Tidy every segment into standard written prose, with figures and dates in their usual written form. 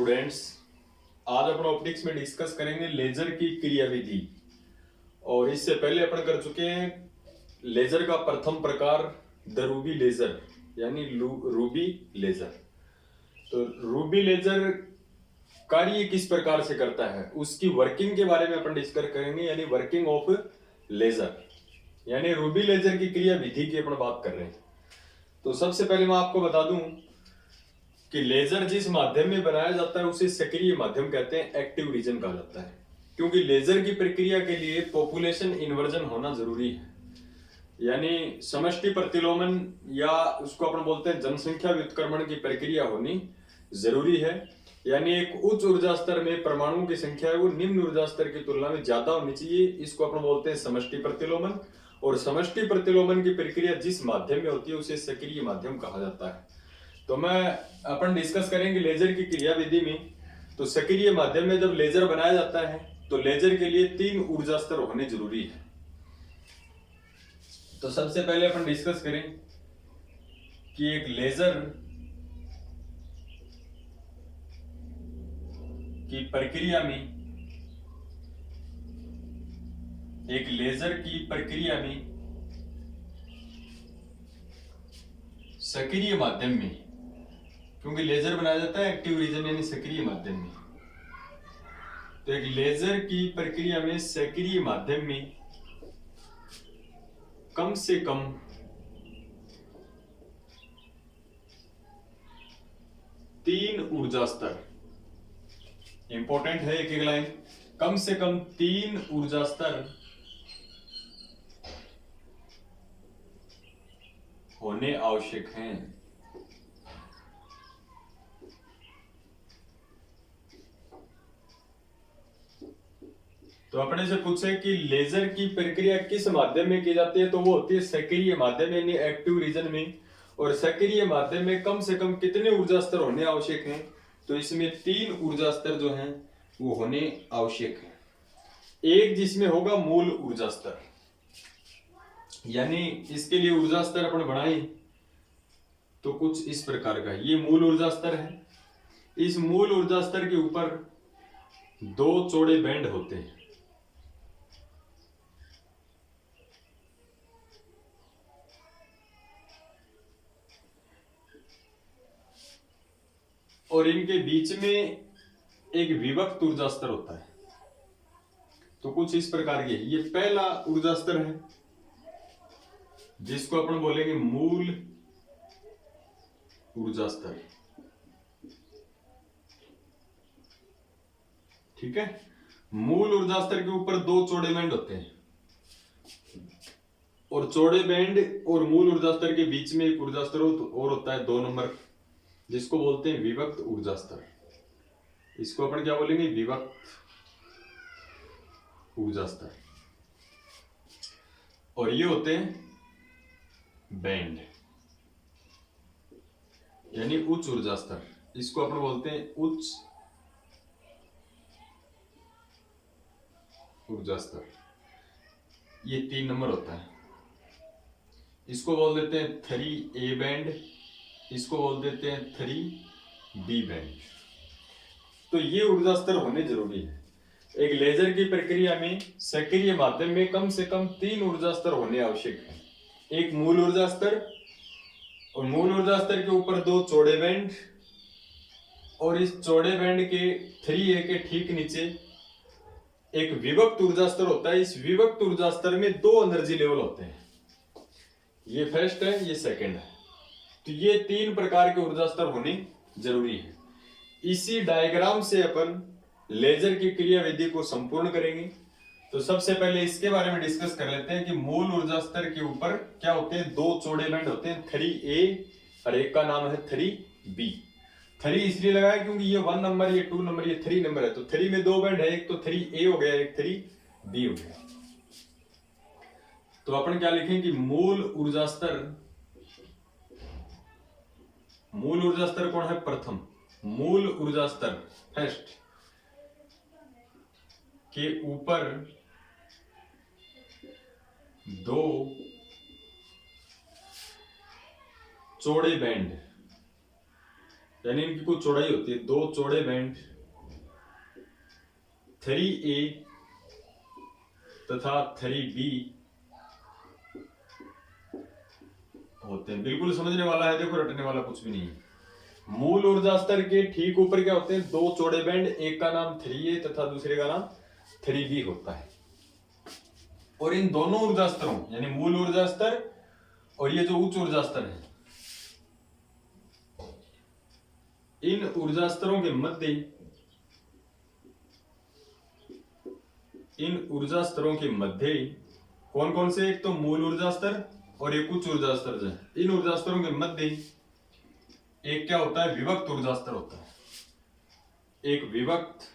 Students, आज अपन optics में discuss करेंगे लेजर की क्रियाविधि। और इससे पहले अपन कर चुके हैं लेजर का प्रथम प्रकार द रूबी लेजर यानी रूबी लेजर। तो रूबी लेजर कार्य किस प्रकार से करता है उसकी वर्किंग के बारे में अपन डिस्कस करेंगे, यानी वर्किंग ऑफ लेजर, यानी रूबी लेजर की क्रियाविधि की अपन बात कर रहे हैं। तो सबसे पहले मैं आपको बता दूं कि लेजर जिस माध्यम में बनाया जाता है उसे सक्रिय माध्यम कहते हैं, एक्टिव रीजन कहा जाता है। क्योंकि लेजर की प्रक्रिया के लिए पॉपुलेशन इन्वर्जन होना जरूरी है, यानी समष्टि प्रतिलोमन या उसको अपन बोलते हैं जनसंख्या व्युत्क्रमण की प्रक्रिया होनी जरूरी है। यानी एक उच्च ऊर्जा स्तर में परमाणुओं की संख्या है वो निम्न ऊर्जा स्तर की तुलना में ज्यादा होनी चाहिए, इसको अपन बोलते हैं समष्टि प्रतिलोमन। और समष्टि प्रतिलोमन की प्रक्रिया जिस माध्यम में होती है उसे सक्रिय माध्यम कहा जाता है। तो अपन डिस्कस करेंगे लेजर की क्रियाविधि में। तो सक्रिय माध्यम में जब लेजर बनाया जाता है तो लेजर के लिए 3 ऊर्जा स्तर होने जरूरी है। तो सबसे पहले अपन डिस्कस करें कि एक लेजर की प्रक्रिया में सक्रिय माध्यम में, क्योंकि लेजर बनाया जाता है एक्टिव रीजन यानी सक्रिय माध्यम में, तो एक लेजर की प्रक्रिया में सक्रिय माध्यम में कम से कम 3 ऊर्जा स्तर, इंपॉर्टेंट है एक लाइन, कम से कम 3 ऊर्जा स्तर होने आवश्यक हैं। तो अपने से पूछे कि लेजर की प्रक्रिया किस माध्यम में की जाती है, तो वो होती है सक्रिय माध्यम यानी एक्टिव रीजन में। और सक्रिय माध्यम में कम से कम कितने ऊर्जा स्तर होने आवश्यक हैं, तो इसमें 3 ऊर्जा स्तर जो हैं वो होने आवश्यक है। एक जिसमें होगा मूल ऊर्जा स्तर, यानी इसके लिए ऊर्जा स्तर अपन बनाए तो कुछ इस प्रकार का, ये मूल ऊर्जा स्तर है। इस मूल ऊर्जा स्तर के ऊपर 2 चौड़े बैंड होते हैं, और इनके बीच में एक विभक्त ऊर्जा स्तर होता है। तो कुछ इस प्रकार के, ये पहला ऊर्जा स्तर है जिसको अपन बोलेंगे मूल ऊर्जा स्तर, ठीक है। मूल ऊर्जा स्तर के ऊपर 2 चौड़े बैंड होते हैं, और चौड़े बैंड और मूल ऊर्जा स्तर के बीच में एक ऊर्जा स्तर और होता है 2 नंबर, जिसको बोलते हैं विभक्त ऊर्जा स्तर। इसको अपन क्या बोलेंगे, विभक्त ऊर्जा स्तर। और ये होते हैं बैंड यानी उच्च ऊर्जा स्तर, इसको अपन बोलते हैं उच्च ऊर्जा स्तर। ये 3 नंबर होता है, इसको बोल देते हैं 3A बैंड, इसको बोल देते हैं 3B बैंड। तो ये ऊर्जा स्तर होने जरूरी है। एक लेजर की प्रक्रिया में सक्रिय माध्यम में कम से कम 3 ऊर्जा स्तर होने आवश्यक है। एक मूल ऊर्जा स्तर, और मूल ऊर्जा स्तर के ऊपर 2 चौड़े बैंड, और इस चौड़े बैंड के 3A के ठीक नीचे एक विभक्त ऊर्जा स्तर होता है। इस विभक्त ऊर्जा स्तर में 2 एनर्जी लेवल होते हैं, ये फर्स्ट है ये सेकंड है। तो ये 3 प्रकार के ऊर्जा स्तर होने जरूरी है। इसी डायग्राम से अपन लेजर की क्रियाविधि को संपूर्ण करेंगे। तो सबसे पहले इसके बारे में डिस्कस कर लेते हैं कि मूल ऊर्जा स्तर के ऊपर क्या होते हैं, 2 चौड़े बैंड होते हैं 3A और एक का नाम है 3B। 3 इसलिए लगाया क्योंकि ये 1 नंबर, ये 2 नंबर, ये 3 नंबर है। तो 3 में 2 बैंड है, एक तो 3A हो गया, एक 3B हो गया। तो अपन क्या लिखें कि मूल ऊर्जा स्तर कौन है, प्रथम मूल ऊर्जा स्तर फर्स्ट के ऊपर 2 चौड़े बैंड यानी इनकी कुछ चौड़ाई होती है, दो चौड़े बैंड 3A तथा 3B होते हैं। बिल्कुल समझने वाला है, देखो रटने वाला कुछ भी नहीं है। मूल ऊर्जा स्तर के ठीक ऊपर क्या होते हैं, दो चौड़े बैंड, एक का नाम 3A तथा दूसरे का नाम 3B होता है। और इन दोनों ऊर्जा स्तरों यानी मूल ऊर्जा स्तर और ये जो उच्च ऊर्जा स्तर है, इन ऊर्जा स्तरों के मध्य, इन ऊर्जा स्तरों के मध्य कौन कौन से, एक तो मूल ऊर्जा स्तर और एक उच्च ऊर्जा स्तर है। इन ऊर्जा स्तरों के मध्य एक क्या होता है, विभक्त ऊर्जा स्तर होता है। एक विभक्त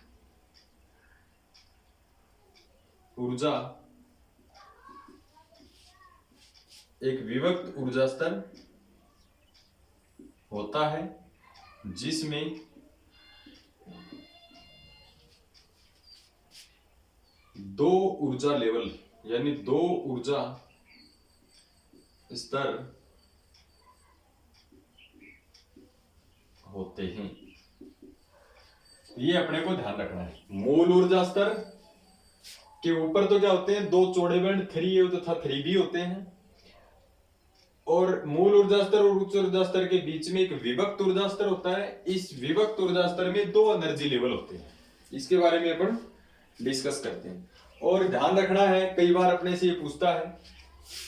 ऊर्जा, एक विभक्त ऊर्जा स्तर होता है जिसमें दो ऊर्जा लेवल यानी दो ऊर्जा स्तर होते हैं। ये अपने को ध्यान रखना है। मूल ऊर्जा स्तर के ऊपर तो क्या होते हैं, दो चौड़े बैंड 3A तथा 3B होते हैं, और मूल ऊर्जा स्तर और उच्च ऊर्जा स्तर के बीच में एक विभक्त ऊर्जा स्तर होता है। इस विभक्त ऊर्जा स्तर में दो एनर्जी लेवल होते हैं। इसके बारे में अपन डिस्कस करते हैं। और ध्यान रखना है, कई बार अपने से ये पूछता है,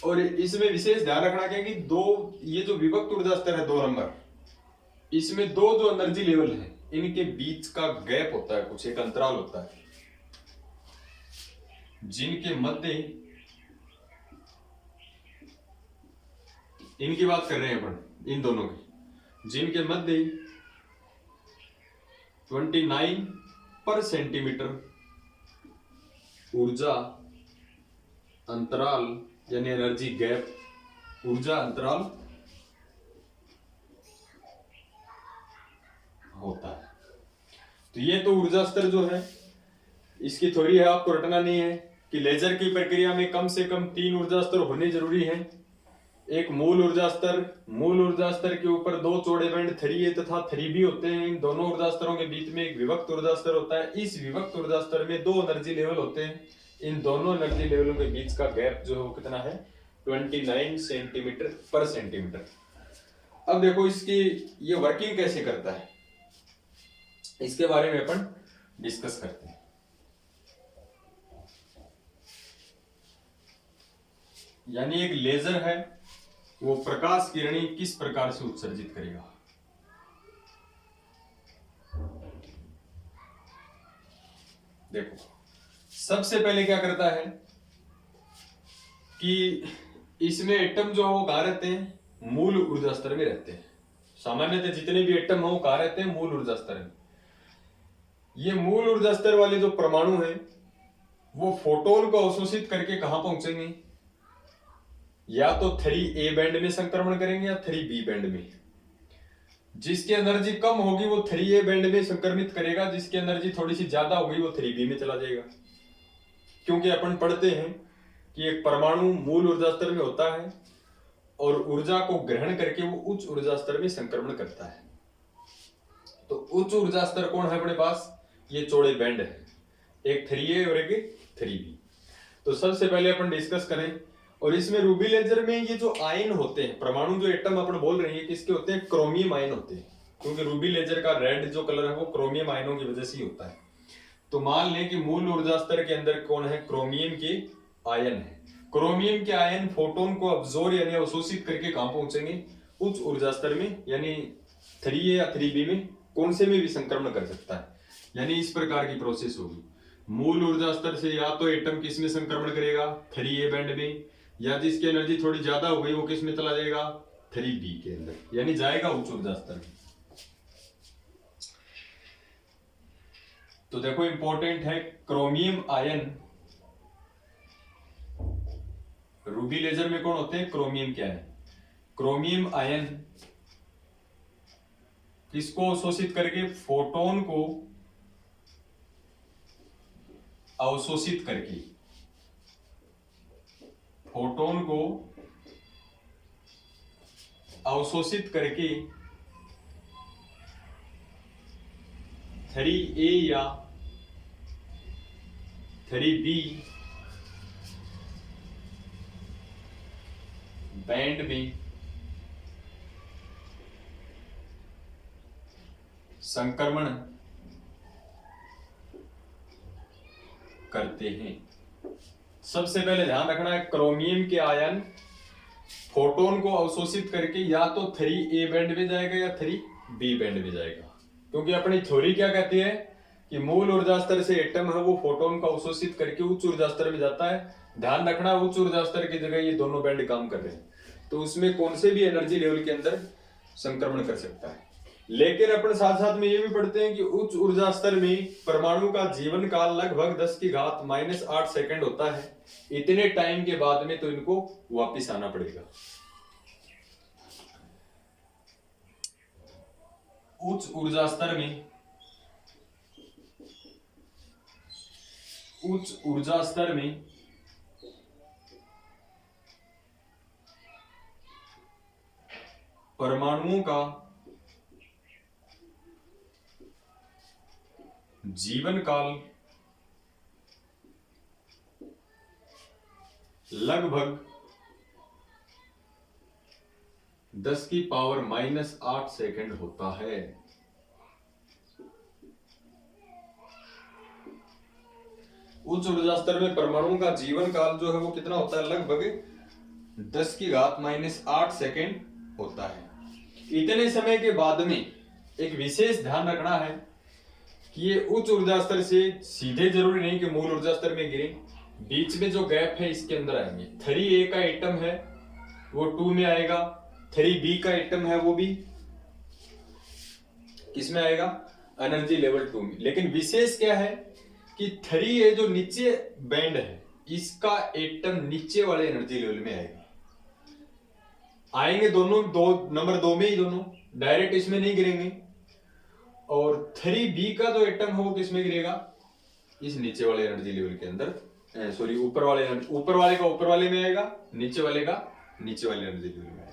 और इसमें विशेष ध्यान रखना है कि दो, ये जो विभक्त ऊर्जा स्तर है 2 नंबर, इसमें दो जो एनर्जी लेवल है इनके बीच का गैप होता है, कुछ एक अंतराल होता है, जिनके मध्य, इनकी बात कर रहे हैं अपन, इन दोनों की, जिनके मध्य 29 पर सेंटीमीटर ऊर्जा अंतराल यानी एनर्जी गैप, ऊर्जा अंतराल होता है। तो ये तो ऊर्जा स्तर जो है इसकी थ्योरी है, आपको रटना नहीं है कि लेजर की प्रक्रिया में कम से कम 3 ऊर्जा स्तर होने जरूरी है। एक मूल ऊर्जा स्तर, मूल ऊर्जा स्तर के ऊपर दो चौड़े बैंड 3A तथा 3B होते हैं। इन दोनों ऊर्जा स्तरों के बीच में एक विभक्त ऊर्जा स्तर होता है। इस विभक्त ऊर्जा स्तर में दो एनर्जी लेवल होते हैं। इन दोनों एनर्जी लेवलों के बीच का गैप जो है वो कितना है, 29 सेंटीमीटर पर सेंटीमीटर। अब देखो इसकी ये वर्किंग कैसे करता है, इसके बारे में अपन डिस्कस करते हैं। यानी एक लेजर है, वो प्रकाश किरणें किस प्रकार से उत्सर्जित करेगा। देखो सबसे पहले क्या करता है कि इसमें एटम जो है वो कहां रहते हैं, मूल ऊर्जा स्तर में रहते हैं। सामान्यतः जितने भी एटम है वो कहां रहते हैं, मूल ऊर्जा स्तर में। ये मूल ऊर्जा स्तर वाले जो परमाणु हैं वो फोटोन को अवशोषित करके कहां पहुंचेंगे, या तो 3A बैंड में संक्रमण करेंगे या 3B बैंड में। जिसकी एनर्जी कम होगी वो 3A बैंड में संक्रमित करेगा, जिसकी एनर्जी थोड़ी सी ज्यादा होगी वो 3B में चला जाएगा। क्योंकि अपन पढ़ते हैं कि एक परमाणु मूल ऊर्जा स्तर में होता है और ऊर्जा को ग्रहण करके वो उच्च ऊर्जा स्तर में संक्रमण करता है। तो उच्च ऊर्जा स्तर कौन है अपने पास, ये चौड़े बैंड है, एक 3A और एक 3B। तो सबसे पहले अपन डिस्कस करें, और इसमें रूबी लेजर में ये जो आयन होते हैं, परमाणु जो एटम अपन बोल रहे हैं किसके होते हैं, क्रोमियम आयन होते हैं। क्योंकि रूबी लेजर का रेड जो कलर है वो क्रोमियम आयनों की वजह से ही होता है। तो मान लें कि मूल ऊर्जा स्तर के अंदर कौन है, क्रोमियम के आयन है। क्रोमियम के आयन फोटोन को अब्सॉर्ब यानी अवशोषित करके कहां पहुंचेंगे, उच्च ऊर्जा स्तर में, यानी 3A या 3B में, कौन से में भी संक्रमण कर सकता है। यानी इस प्रकार की प्रोसेस होगी। मूल ऊर्जा स्तर से या तो एटम किस में संक्रमण करेगा, 3A बैंड में, या जिसकी एनर्जी थोड़ी ज्यादा हो गई वो किस में चला जाएगा, 3B के अंदर, यानी जाएगा उच्च ऊर्जा स्तर में। तो देखो इंपॉर्टेंट है, क्रोमियम आयन रूबी लेजर में कौन होते हैं, क्रोमियम के आयन। क्रोमियम आयन किसको अवशोषित करके, फोटोन को अवशोषित करके, फोटोन को अवशोषित करके 3A या 3B बैंड में संक्रमण करते हैं। सबसे पहले ध्यान रखना है, क्रोमियम के आयन फोटोन को अवशोषित करके या तो 3A बैंड में जाएगा या 3B बैंड में जाएगा, क्योंकि अपनी थ्योरी क्या कहती है कि मूल ऊर्जा स्तर से एटम है वो फोटोन को अवशोषित करके उच्च ऊर्जा स्तर में जाता है। ध्यान रखना, उच्च ऊर्जा स्तर की जगह ये दोनों बैंड काम कर रहे हैं, तो उसमें कौन से भी एनर्जी लेवल के अंदर संक्रमण कर सकता है। लेकिन अपन साथ साथ में ये भी पढ़ते हैं कि उच्च ऊर्जा स्तर में परमाणु का जीवन काल लगभग 10⁻⁻8 सेकंड होता है। इतने टाइम के बाद में तो इनको वापिस आना पड़ेगा। उच्च ऊर्जा स्तर में परमाणुओं का जीवन काल लगभग 10⁻⁻8 सेकंड होता है। उच्च ऊर्जा स्तर में परमाणुओं का जीवन काल जो है वो कितना होता है, लगभग 10⁻⁸ सेकंड होता है। इतने समय के बाद में एक विशेष ध्यान रखना है कि ये उच्च ऊर्जा स्तर से सीधे जरूरी नहीं कि मूल ऊर्जा स्तर में गिरे, बीच में जो गैप है इसके अंदर आएंगे। 3A का एटम है वो 2 में आएगा, 3B का एटम है वो भी किसमें आएगा, एनर्जी लेवल 2 में। लेकिन विशेष क्या है कि 3A जो नीचे बैंड है इसका एटम नीचे वाले एनर्जी लेवल में आएगा। आएंगे दोनों नंबर 2 में ही, दोनों डायरेक्ट इसमें नहीं गिरेंगे। और 3B का जो एटम है वो किसमें गिरेगा, इस नीचे वाले एनर्जी लेवल के अंदर, सॉरी ऊपर वाले का ऊपर वाले में आएगा, नीचे वाले का नीचे वाले एनर्जी लेवल में आएगा।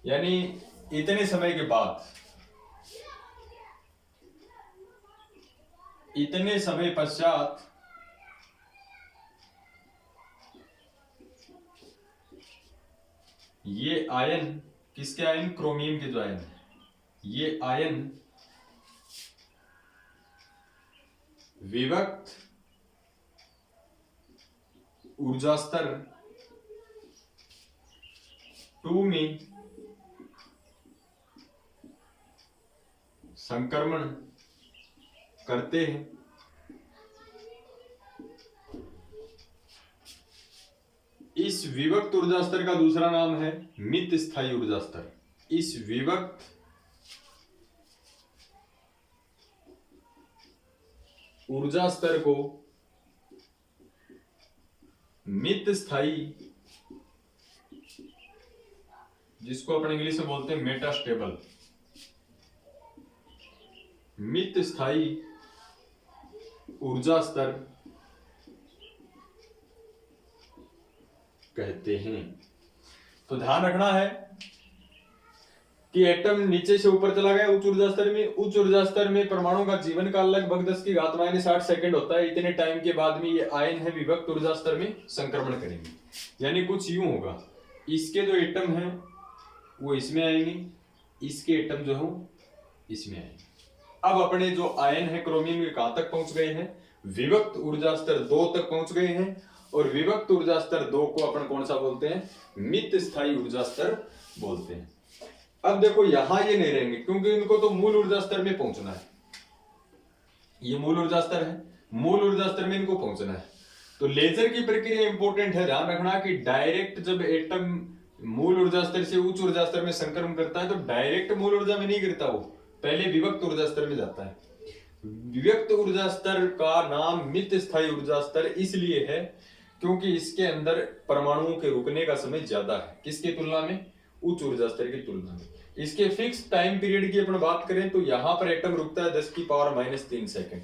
यानी इतने समय के बाद, इतने समय पश्चात ये आयन, किसके आयन, क्रोमियम के जो आयन है, ये आयन विभक्त ऊर्जा स्तर 2 में संक्रमण करते हैं। इस विभक्त ऊर्जा स्तर का दूसरा नाम है मित स्थायी ऊर्जा स्तर। इस विभक्त ऊर्जा स्तर को मित स्थायी, जिसको अपन इंग्लिश में बोलते हैं मेटास्टेबल, मित स्थायी ऊर्जा स्तर कहते हैं। तो ध्यान रखना है कि एटम नीचे से ऊपर चला गया उच्च ऊर्जा स्तर में। उच्च ऊर्जा स्तर में परमाणु का जीवन काल लगभग 10⁻⁻8 सेकंड होता है। इतने टाइम के बाद में ये आयन है विभक्त ऊर्जा स्तर में संक्रमण करेंगे। यानी कुछ यूं होगा, इसके जो एटम हैं वो इसमें आएंगे, इसके एटम जो है इसमें आएंगे। अब अपने जो आयन है क्रोमियम के कहां तक पहुंच गए हैं, विभक्त ऊर्जा स्तर 2 तक पहुंच गए हैं। और विभक्त ऊर्जा स्तर 2 को अपन कौन सा बोलते हैं, मित स्थायी ऊर्जा स्तर बोलते हैं। अब देखो यहां ये नहीं रहेंगे क्योंकि इनको तो मूल ऊर्जा स्तर में पहुंचना है। ये मूल ऊर्जा स्तर है, मूल ऊर्जा स्तर में इनको पहुंचना है। तो लेजर की प्रक्रिया इंपॉर्टेंट है। ध्यान रखना कि डायरेक्ट जब एटम मूल ऊर्जा स्तर से उच्च ऊर्जा स्तर में संक्रमण करता है तो डायरेक्ट मूल ऊर्जा में नहीं गिरता, वो पहले विभक्त ऊर्जा स्तर में जाता है। विभक्त ऊर्जा स्तर का नाम मित स्थायी ऊर्जा स्तर इसलिए है क्योंकि इसके अंदर परमाणुओं के रुकने का समय ज्यादा है। किसकी तुलना में, उच्च ऊर्जा स्तर की तुलना में। इसके फिक्स टाइम पीरियड की अपन बात करें तो यहां पर एटम रुकता है 10⁻³ सेकंड।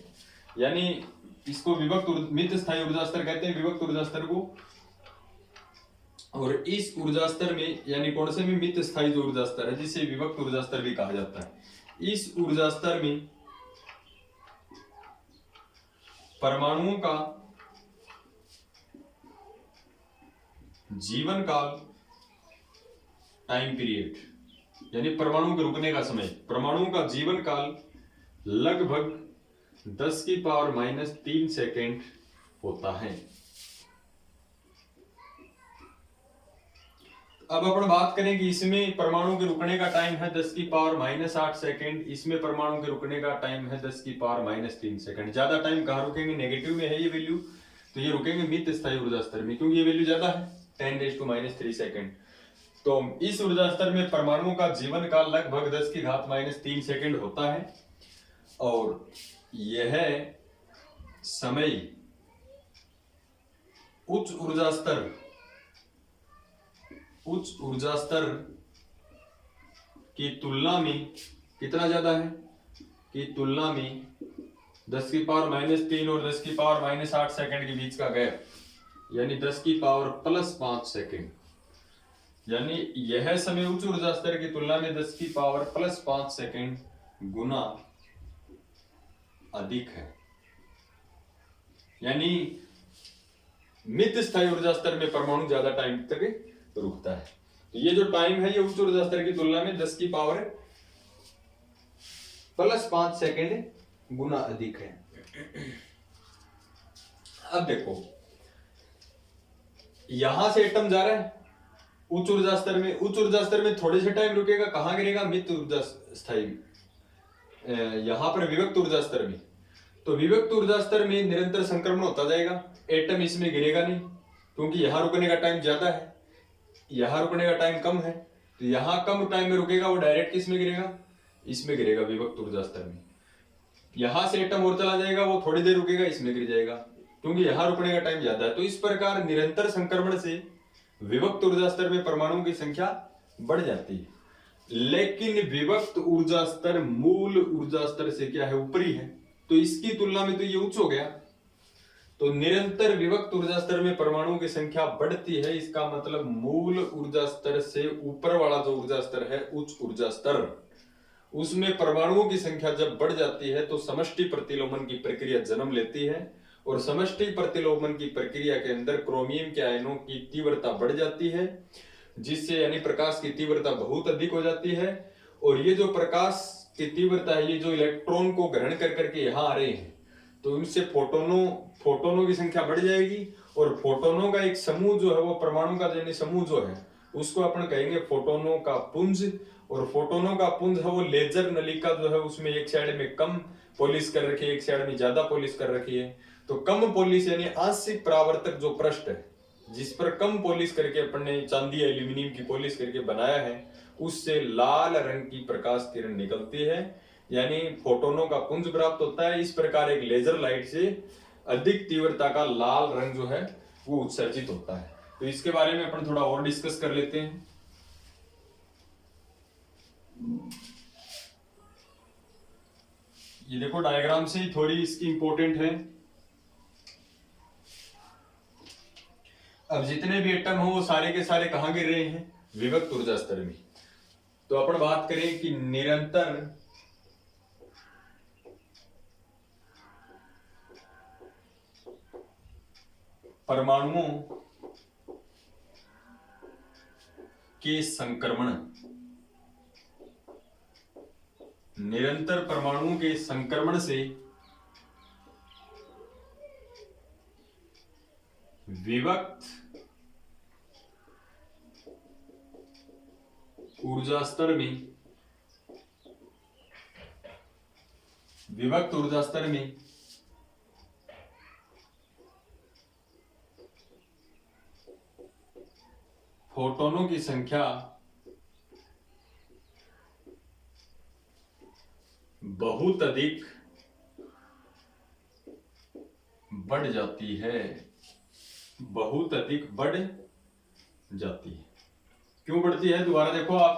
यानी इसको विभक्त मित स्थायी ऊर्जा स्तर कहते हैं, विभक्त ऊर्जा स्तर को। और इस ऊर्जा स्तर में, यानी कौन से में, मित स्थायी जो ऊर्जा स्तर है जिसे विभक्त ऊर्जा स्तर भी कहा जाता है, इस ऊर्जा स्तर में परमाणुओं का जीवन काल टाइम पीरियड, यानी परमाणु के रुकने का समय, परमाणुओं का जीवन काल लगभग 10⁻³ सेकेंड होता है। अब अपन बात करें कि इसमें परमाणु के रुकने का टाइम है 10⁻8 सेकेंड, इसमें परमाणु के रुकने का टाइम है 10⁻³ सेकेंड। ज्यादा टाइम कहाँ रुकेंगे, नेगेटिव में है ये वैल्यू, तो ये रुकेंगे मित स्थायी ऊर्जा स्तर में, क्योंकि ये वैल्यू ज्यादा है 10⁻³ सेकेंड। तो इस ऊर्जा स्तर में परमाणुओं का जीवन काल लगभग 10⁻³ सेकेंड होता है, और यह समय उच्च ऊर्जा स्तर की तुलना में कितना ज्यादा है, की तुलना में 10⁻³ और 10⁻8 सेकेंड के बीच का गैप, यानी 10⁻+5 सेकेंड, यानी यह समय उच्च ऊर्जा स्तर की तुलना में 10⁻+5 सेकेंड गुना अधिक है। यानी मित स्थायी ऊर्जा स्तर में परमाणु ज्यादा टाइम तक रुकता है। तो ये जो टाइम है ये उच्च ऊर्जा स्तर की तुलना में 10⁻+5 सेकेंड गुना अधिक है। अब देखो, यहां से एटम जा रहा है उच्च ऊर्जा स्तर में, उच्च ऊर्जा स्तर में थोड़े से टाइम रुकेगा, कहां गिरेगा, मित ऊर्जा स्थायी, यहां पर विविक्त ऊर्जा स्तर में। तो विविक्त ऊर्जा स्तर में निरंतर संक्रमण होता जाएगा, एटम इसमें गिरेगा नहीं, क्योंकि यहां रुकने का टाइम ज्यादा है, यहां रुकने का टाइम कम है, तो यहां कम टाइम में रुकेगा, वो डायरेक्ट किसमें गिरेगा, इसमें गिरेगा विविक्त ऊर्जा स्तर में। यहां से एटम और चला जाएगा, वो थोड़ी देर रुकेगा, इसमें गिर जाएगा, क्योंकि यहां रुकने का टाइम ज्यादा है। तो इस प्रकार निरंतर संक्रमण से विविक्त ऊर्जा स्तर में परमाणुओं की संख्या बढ़ जाती है, लेकिन विविक्त ऊर्जा स्तर मूल ऊर्जा स्तर से क्या है, ऊपरी है, तो इसकी तुलना में तो ये उच्च हो गया। तो निरंतर विविक्त ऊर्जा स्तर में परमाणुओं की संख्या बढ़ती है, इसका मतलब मूल ऊर्जा स्तर से ऊपर वाला जो ऊर्जा स्तर है, उच्च ऊर्जा स्तर, उसमें परमाणुओं की संख्या जब बढ़ जाती है तो समष्टि प्रतिलोमन की प्रक्रिया जन्म लेती है, और समष्टि प्रतिलोमन की प्रक्रिया के अंदर क्रोमियम के आयनों की तीव्रता बढ़ जाती है, जिससे यानी प्रकाश की तीव्रता बहुत अधिक हो जाती है। और ये जो प्रकाश की तीव्रता है, ये जो इलेक्ट्रॉन को ग्रहण कर करके यहाँ आ रहे हैं, तो इनसे फोटोनों की संख्या बढ़ जाएगी, और फोटोनों का एक समूह जो है, वो परमाणु का यानी समूह जो है, उसको अपन कहेंगे फोटोनों का पुंज। और फोटोनों का पुंज है वो लेजर नलिका जो है, उसमें एक साइड में कम पॉलिश कर रखी है, एक साइड में ज्यादा पॉलिश कर रखी है। तो कम पॉलिश यानी आंशिक परावर्तक जो पृष्ठ है, जिस पर कम पॉलिश करके अपन ने चांदी या एल्यूमिनियम की पॉलिश करके बनाया है, उससे लाल रंग की प्रकाश किरण निकलती है, यानी फोटोनों का पुंज प्राप्त होता है। इस प्रकार एक लेजर लाइट से अधिक तीव्रता का लाल रंग जो है वो उत्सर्जित होता है। तो इसके बारे में अपन थोड़ा और डिस्कस कर लेते हैं। ये देखो डायग्राम से ही थोड़ी इसकी इंपॉर्टेंट है। अब जितने भी एटम हो वो सारे के सारे कहां गिर रहे हैं, विविक्त ऊर्जा स्तर में। तो अपन बात करें कि निरंतर परमाणुओं के संक्रमण, निरंतर परमाणुओं के संक्रमण से विविक्त ऊर्जा स्तर में, विविक्त ऊर्जा स्तर में फोटोनों की संख्या बहुत अधिक बढ़ जाती है, बहुत अधिक बढ़ जाती है। क्यों बढ़ती है, दोबारा देखो आप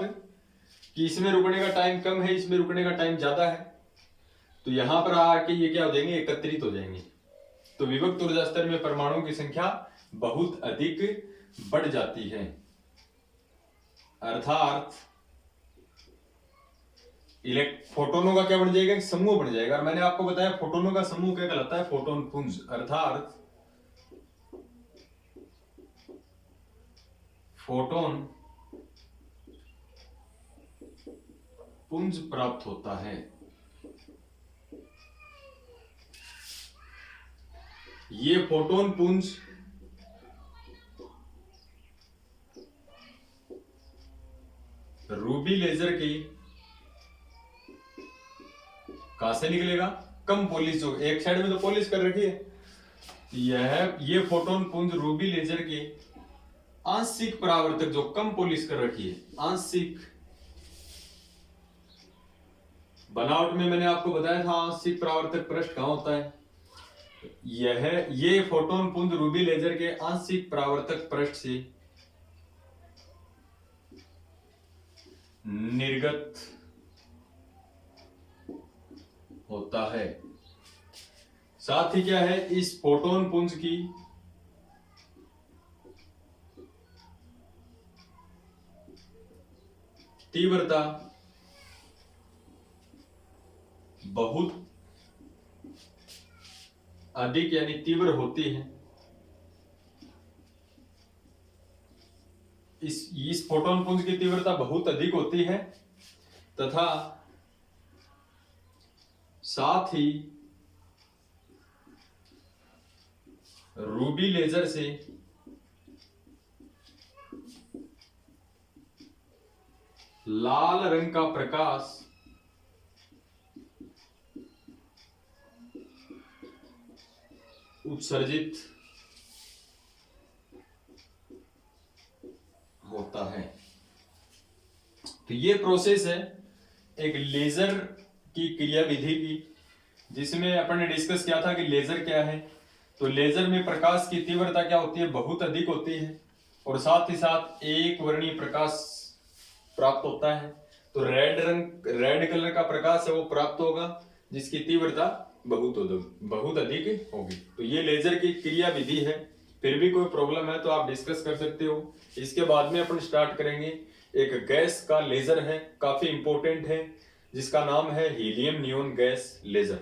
कि इसमें रुकने का टाइम कम है, इसमें रुकने का टाइम ज्यादा है, तो यहां पर आके ये क्या हो जाएंगे, एकत्रित हो जाएंगे। तो विविक्त ऊर्जा स्तर में परमाणुओं की संख्या बहुत अधिक बढ़ जाती है, अर्थात फोटोनों का क्या बन जाएगा, एक समूह बन जाएगा। और मैंने आपको बताया फोटोनों का समूह क्या कहलाता है, फोटोन पुंज, अर्थात फोटोन पुंज प्राप्त होता है। ये फोटोन पुंज रूबी लेजर की कहां से निकलेगा, कम पॉलिश, जो एक साइड में तो पॉलिश कर रखी है, ये फोटोन पुंज रूबी लेजर के आंशिक परावर्तक, जो कम पॉलिश कर रखी है, आंशिक बनावट में मैंने आपको बताया था आंशिक परावर्तक पृष्ठ कहां होता है, ये फोटोन पुंज रूबी लेजर के आंशिक परावर्तक पृष्ठ से निर्गत होता है। साथ ही क्या है, इस फोटोन पुंज की तीव्रता बहुत अधिक यानी तीव्र होती है। इस फोटोन पुंज की तीव्रता बहुत अधिक होती है तथा साथ ही रूबी लेजर से लाल रंग का प्रकाश उत्सर्जित होता है। तो ये प्रोसेस है एक लेजर की क्रियाविधि की, जिसमें अपन ने डिस्कस किया था कि लेजर क्या है। तो लेजर में प्रकाश की तीव्रता क्या होती है, बहुत अधिक होती है, और साथ ही साथ एक वर्णीय प्रकाश प्राप्त होता है। तो रेड कलर का प्रकाश है वो प्राप्त होगा, जिसकी तीव्रता बहुत अधिक होगी। तो ये लेजर की क्रियाविधि है। फिर भी कोई प्रॉब्लम है तो आप डिस्कस कर सकते हो। इसके बाद में अपन स्टार्ट करेंगे एक गैस का लेजर है, काफी इंपॉर्टेंट है, जिसका नाम है हीलियम नियॉन गैस लेजर।